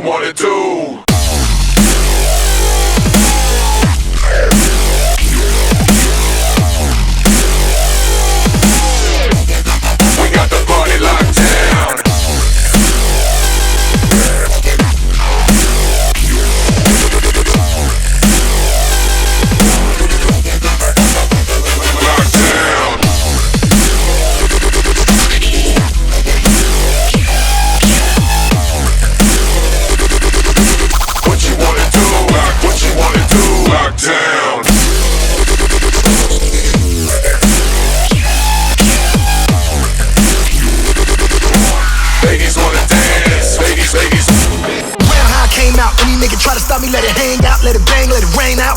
wanna do? We got the party locked down. Try to stop me, let it hang out, let it bang, let it rain out.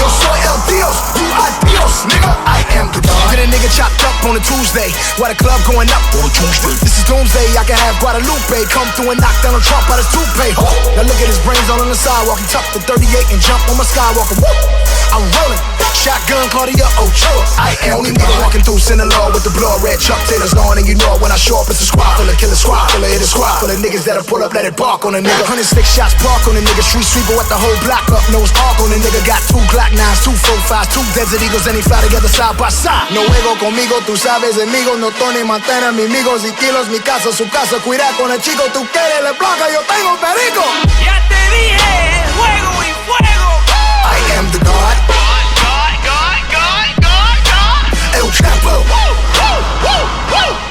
Yo soy el Dios, tú al Dios, nigga. I am the God. Get a nigga chopped up on a Tuesday, while the club going up on a Tuesday. This is doomsday, I can have Guadalupe come through and knock down a Trump out his toupee. Now look at his brains all on the sidewalk. He tucked the 38 and jump on my Skywalker. Woo! I'm rolling, shotgun Claudia Ochoa. I am only nigga walking through Sinaloa with the blood red Chuck Taylors on, and you know it when I show up, it's a squad full of killer squad, full of hit a squad, full of niggas that'll pull up, let it bark on a nigga. 106 shots park on a nigga, street sweeper with the whole block up, nose arc on a nigga. Got 2 Glock 9s, 2 45s, 2 Desert Eagles, and he fly together side by side. No juego conmigo, tú sabes, amigo, no Tony Montana, mi amigos y kilos, mi casa, su casa, cuida con el chico, tú quieres la placa, yo tengo perico. Ya te dije, juego y fuego. I am the God. God. El Chapo. Woo, woo, woo, woo.